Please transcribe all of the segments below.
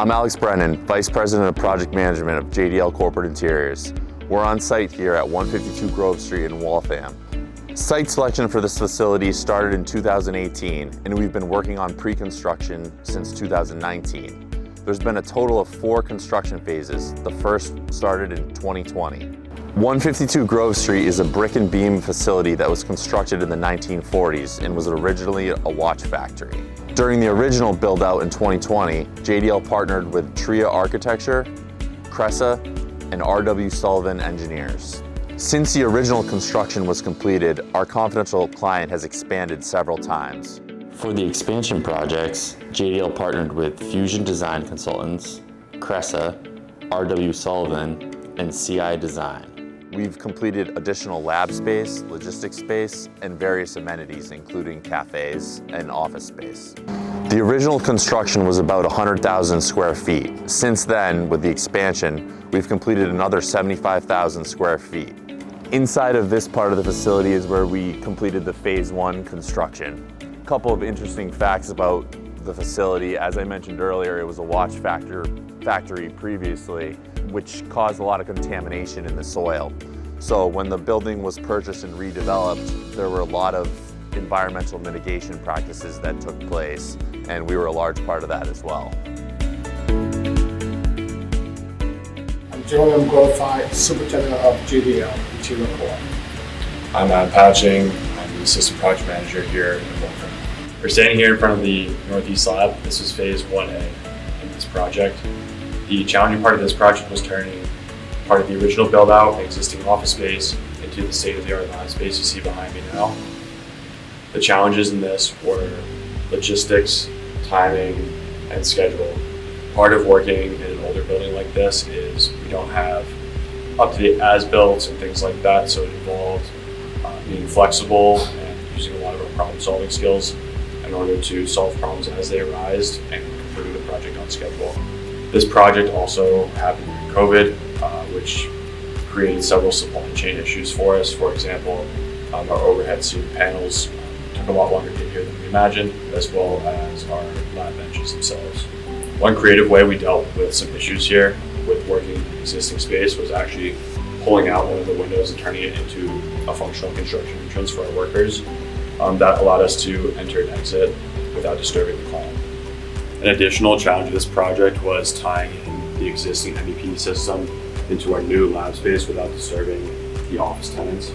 I'm Alex Brennan, Vice President of Project Management of JDL Corporate Interiors. We're on site here at 152 Grove Street in Waltham. Site selection for this facility started in 2018, and we've been working on pre-construction since 2019. There's been a total of 4 construction phases. The first started in 2020. 152 Grove Street is a brick and beam facility that was constructed in the 1940s and was originally a watch factory. During the original build out in 2020, JDL partnered with Tria Architecture, Cressa, and R.W. Sullivan Engineers. Since the original construction was completed, our confidential client has expanded several times. For the expansion projects, JDL partnered with Fusion Design Consultants, Cressa, R.W. Sullivan, and CI Design. We've completed additional lab space, logistics space, and various amenities, including cafes and office space. The original construction was about 100,000 square feet. Since then, with the expansion, we've completed another 75,000 square feet. Inside of this part of the facility is where we completed the phase 1 construction. A couple of interesting facts about the facility. As I mentioned earlier, it was a watch factory previously, which caused a lot of contamination in the soil. So when the building was purchased and redeveloped, there were a lot of environmental mitigation practices that took place, and we were a large part of that as well. I'm Joel Qualified Superintendent of JDL Interior Corps. I'm Matt Patching. I'm the Assistant Project Manager here in Waltham. We're standing here in front of the Northeast Lab. This is phase 1A in this project. The challenging part of this project was turning part of the original build-out, existing office space, into the state-of-the-art lab space you see behind me now. The challenges in this were logistics, timing, and schedule. Part of working in an older building like this is we don't have up-to-date as-built and things like that, so it involved being flexible and using a lot of our problem-solving skills in order to solve problems as they arise and completing the project on schedule. This project also happened during COVID, which created several supply chain issues for us. For example, our overhead ceiling panels took a lot longer to get here than we imagined, as well as our lab benches themselves. One creative way we dealt with some issues here with working in the existing space was actually pulling out one of the windows and turning it into a functional construction entrance for our workers. That allowed us to enter and exit without disturbing the client. An additional challenge of this project was tying in the existing MEP system into our new lab space without disturbing the office tenants.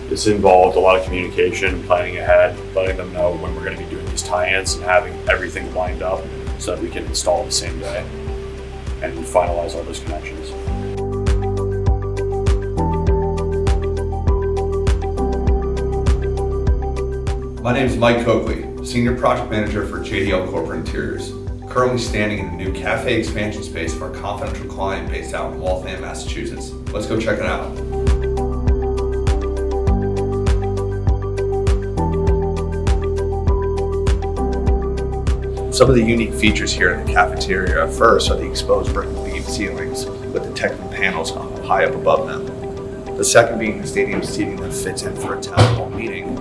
This involved a lot of communication, planning ahead, letting them know when we're going to be doing these tie-ins and having everything lined up so that we can install the same day and finalize all those connections. My name is Mike Coakley, Senior Project Manager for JDL Corporate Interiors, currently standing in the new cafe expansion space of our confidential client based out in Waltham, Massachusetts. Let's go check it out. Some of the unique features here in the cafeteria first are the exposed brick and beam ceilings with the technical panels high up above them. The second being the stadium seating that fits in for a town hall meeting,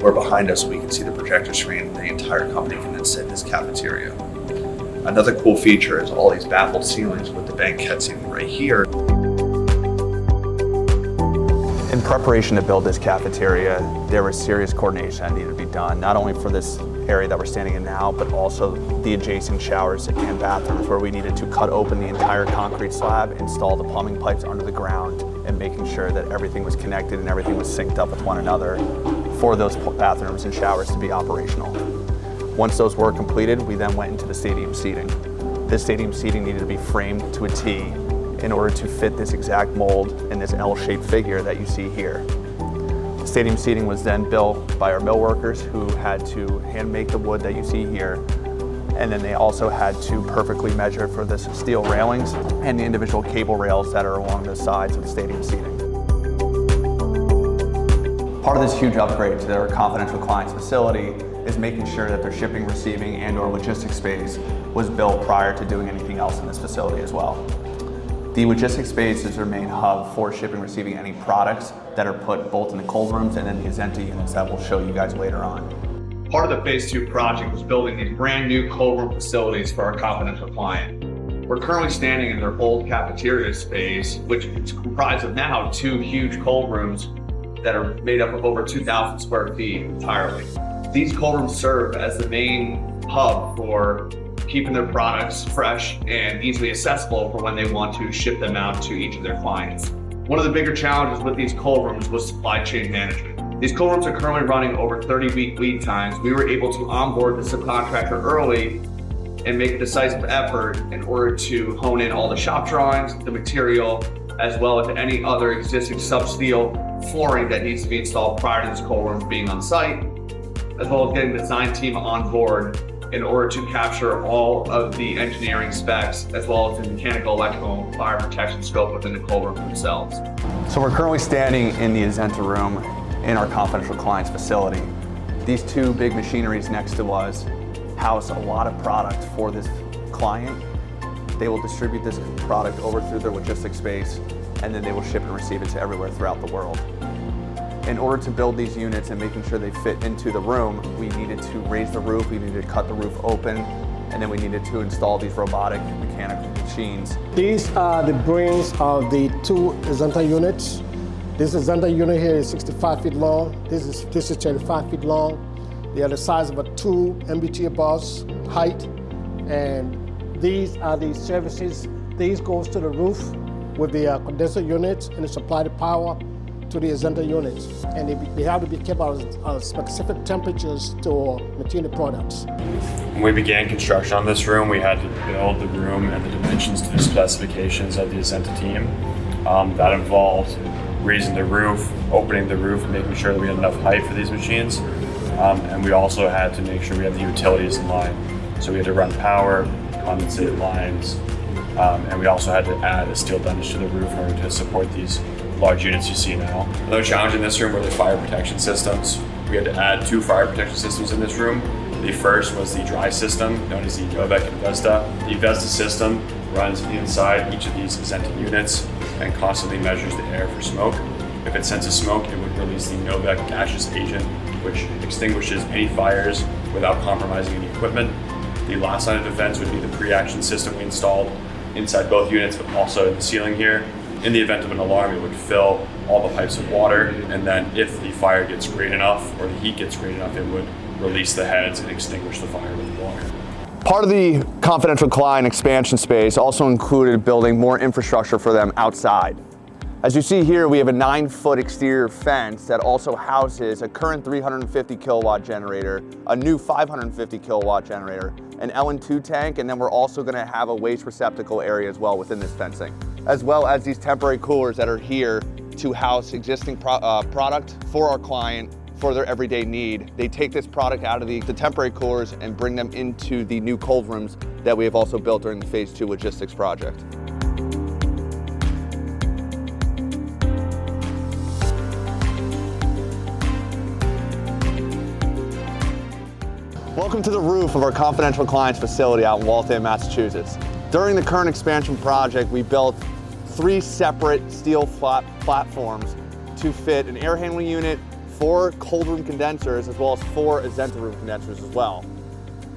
where behind us we can see the projector screen and the entire company can then sit in this cafeteria. Another cool feature is all these baffled ceilings with the banquette seating right here. In preparation to build this cafeteria, there was serious coordination that needed to be done, not only for this area that we're standing in now, but also the adjacent showers and bathrooms, where we needed to cut open the entire concrete slab, install the plumbing pipes under the ground, and making sure that everything was connected and everything was synced up with one another for those bathrooms and showers to be operational. Once those were completed, we then went into the stadium seating. This stadium seating needed to be framed to a T in order to fit this exact mold and this L-shaped figure that you see here. The stadium seating was then built by our mill workers, who had to hand make the wood that you see here, and then they also had to perfectly measure for the steel railings and the individual cable rails that are along the sides of the stadium seating. Part of this huge upgrade to their confidential client's facility is making sure that their shipping, receiving, and/or logistics space was built prior to doing anything else in this facility as well. The logistics space is their main hub for shipping, receiving any products that are put both in the cold rooms and in the Azenta units that we'll show you guys later on. Part of the phase 2 project was building these brand new cold room facilities for our confidential client. We're currently standing in their old cafeteria space, which is comprised of now 2 huge cold rooms that are made up of over 2,000 square feet entirely. These cold rooms serve as the main hub for keeping their products fresh and easily accessible for when they want to ship them out to each of their clients. One of the bigger challenges with these cold rooms was supply chain management. These cold rooms are currently running over 30-week lead times. We were able to onboard the subcontractor early and make a decisive effort in order to hone in all the shop drawings, the material, as well as any other existing sub-steel flooring that needs to be installed prior to this cold room being on site, as well as getting the design team on board in order to capture all of the engineering specs, as well as the mechanical, electrical, and fire protection scope within the cold room themselves. So we're currently standing in the Azenta room in our confidential client's facility. These 2 big machineries next to us house a lot of product for this client. They will distribute this product over through their logistics space, and then they will ship and receive it to everywhere throughout the world. In order to build these units and making sure they fit into the room, we needed to raise the roof, we needed to cut the roof open, and then we needed to install these robotic mechanical machines. These are the brains of the 2 Azenta units. This Azenta unit here is 65 feet long. This is 25 feet long. They are the size of a 2 MBTA bus height. And these are the services. These goes to the roof with the condenser units, and they supply the power to the Azenta units. And they have to be kept at specific temperatures to maintain the products. When we began construction on this room, we had to build the room and the dimensions to the specifications of the Azenta team. That involved raising the roof, opening the roof, and making sure that we had enough height for these machines. And we also had to make sure we had the utilities in line. So we had to run power, condensate lines, and we also had to add a steel dunge to the roof in order to support these large units you see now. Another challenge in this room were the fire protection systems. We had to add 2 fire protection systems in this room. The first was the dry system, known as the Novec Investa. The Investa system runs inside each of these Azenta units and constantly measures the air for smoke. If it senses smoke, it would release the Novec gaseous agent, which extinguishes any fires without compromising any equipment. The last line of defense would be the pre-action system we installed inside both units, but also in the ceiling here. In the event of an alarm, it would fill all the pipes with water, and then if the fire gets great enough, or the heat gets great enough, it would release the heads and extinguish the fire with water. Part of the confidential client expansion space also included building more infrastructure for them outside. As you see here, we have a 9-foot exterior fence that also houses a current 350 kilowatt generator, a new 550 kilowatt generator, an LN2 tank, and then we're also going to have a waste receptacle area as well within this fencing, as well as these temporary coolers that are here to house existing product for our client for their everyday need. They take this product out of the temporary coolers and bring them into the new cold rooms that we have also built during the phase 2 logistics project. Welcome to the roof of our confidential client's facility out in Waltham, Massachusetts. During the current expansion project, we built 3 separate steel platforms to fit an air handling unit, 4 cold room condensers, as well as 4 Azenta room condensers as well.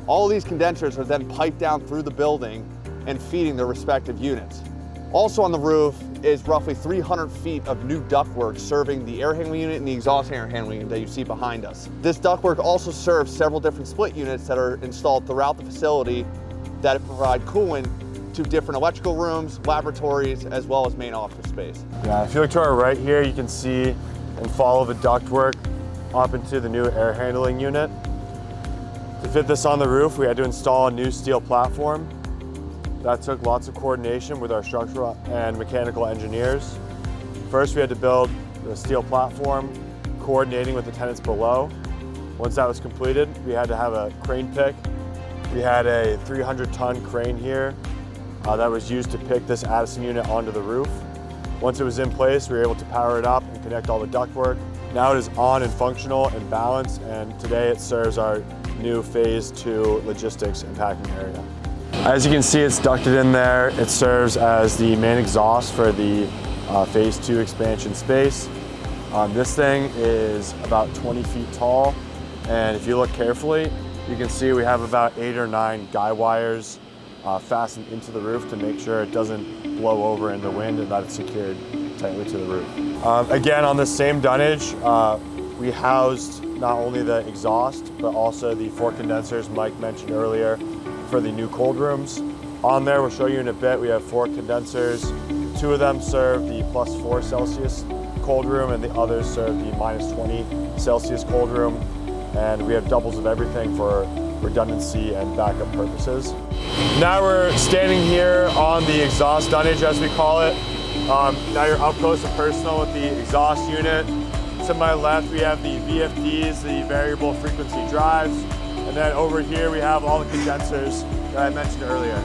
All of these condensers are then piped down through the building and feeding their respective units. Also on the roof is roughly 300 feet of new ductwork serving the air handling unit and the exhaust air handling unit that you see behind us. This ductwork also serves several different split units that are installed throughout the facility that provide coolant to different electrical rooms, laboratories, as well as main office space. Yeah, if you look to our right here, you can see and follow the ductwork up into the new air handling unit. To fit this on the roof, we had to install a new steel platform. That took lots of coordination with our structural and mechanical engineers. First, we had to build the steel platform, coordinating with the tenants below. Once that was completed, we had to have a crane pick. We had a 300-ton crane here that was used to pick this Addison unit onto the roof. Once it was in place, we were able to power it up and connect all the ductwork. Now it is on and functional and balanced, and today it serves our new phase 2 logistics and packing area. As you can see, it's ducted in there. It serves as the main exhaust for the phase 2 expansion space. This thing is about 20 feet tall And if you look carefully, you can see we have about 8 or 9 guy wires fastened into the roof to make sure it doesn't blow over in the wind and that it's secured tightly to the roof. Again, on this same dunnage, we housed not only the exhaust, but also the 4 condensers Mike mentioned earlier for the new cold rooms. On there, we'll show you in a bit, we have 4 condensers. 2 of them serve the +4 Celsius cold room and the others serve the -20 Celsius cold room. And we have doubles of everything for redundancy and backup purposes. Now we're standing here on the exhaust dunnage, as we call it. Now you're up close and personal with the exhaust unit. To my left, we have the VFDs, the variable frequency drives. And then over here, we have all the condensers that I mentioned earlier.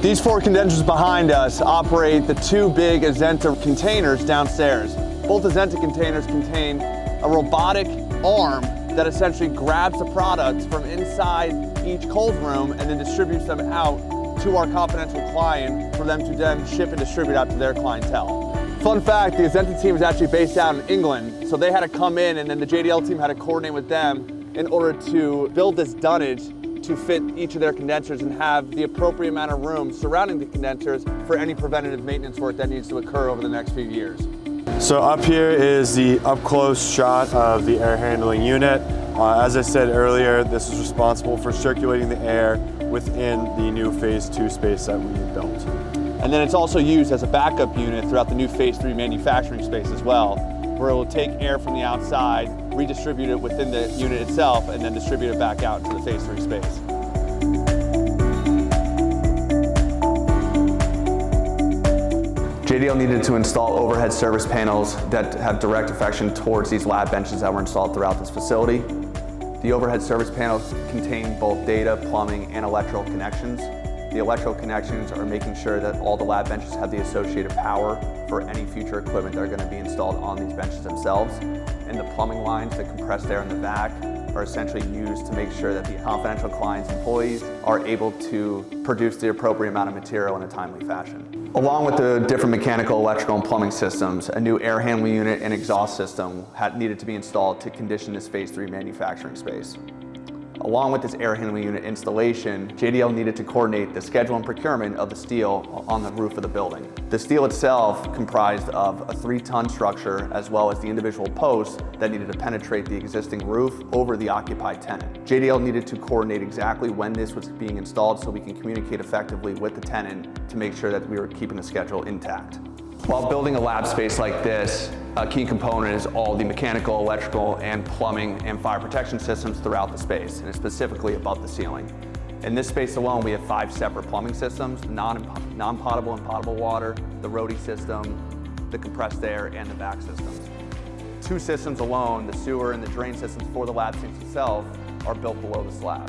These 4 condensers behind us operate the 2 big Azenta containers downstairs. Both Azenta containers contain a robotic arm that essentially grabs the products from inside each cold room and then distributes them out to our confidential client for them to then ship and distribute out to their clientele. Fun fact, the Azenta team is actually based out in England, so they had to come in and then the JDL team had to coordinate with them in order to build this dunnage to fit each of their condensers and have the appropriate amount of room surrounding the condensers for any preventative maintenance work that needs to occur over the next few years. So up here is the up-close shot of the air handling unit. As I said earlier, this is responsible for circulating the air within the new Phase 2 space that we built. And then it's also used as a backup unit throughout the new Phase 3 manufacturing space as well, where it will take air from the outside, redistribute it within the unit itself, and then distribute it back out into the Phase 3 space. JDL needed to install overhead service panels that have direct affection towards these lab benches that were installed throughout this facility. The overhead service panels contain both data, plumbing, and electrical connections. The electrical connections are making sure that all the lab benches have the associated power for any future equipment that are going to be installed on these benches themselves. And the plumbing lines that compress air in the back are essentially used to make sure that the confidential client's employees are able to produce the appropriate amount of material in a timely fashion. Along with the different mechanical, electrical, and plumbing systems, a new air handling unit and exhaust system needed to be installed to condition this Phase 3 manufacturing space. Along with this air handling unit installation, JDL needed to coordinate the schedule and procurement of the steel on the roof of the building. The steel itself comprised of a 3-ton structure as well as the individual posts that needed to penetrate the existing roof over the occupied tenant. JDL needed to coordinate exactly when this was being installed so we can communicate effectively with the tenant to make sure that we were keeping the schedule intact. While building a lab space like this, a key component is all the mechanical, electrical, and plumbing and fire protection systems throughout the space, and specifically above the ceiling. In this space alone, we have 5 separate plumbing systems: non-potable and potable water, the roadie system, the compressed air, and the vac systems. 2 systems alone, the sewer and the drain systems for the lab space itself, are built below the slab.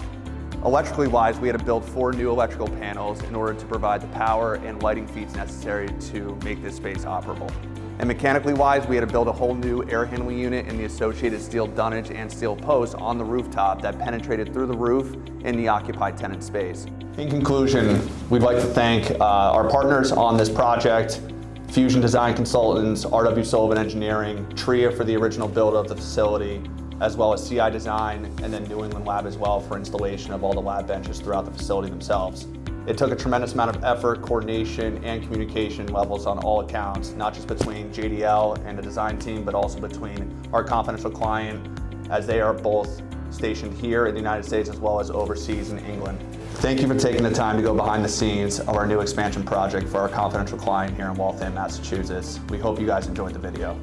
Electrically wise, we had to build 4 new electrical panels in order to provide the power and lighting feeds necessary to make this space operable. And mechanically wise, we had to build a whole new air handling unit and the associated steel dunnage and steel posts on the rooftop that penetrated through the roof in the occupied tenant space. In conclusion, we'd like to thank our partners on this project: Fusion Design Consultants, R.W. Sullivan Engineering, TRIA for the original build of the facility, as well as CI Design, and then New England Lab as well for installation of all the lab benches throughout the facility themselves. It took a tremendous amount of effort, coordination, and communication levels on all accounts, not just between JDL and the design team, but also between our confidential client, as they are both stationed here in the United States as well as overseas in England. Thank you for taking the time to go behind the scenes of our new expansion project for our confidential client here in Waltham, Massachusetts. We hope you guys enjoyed the video.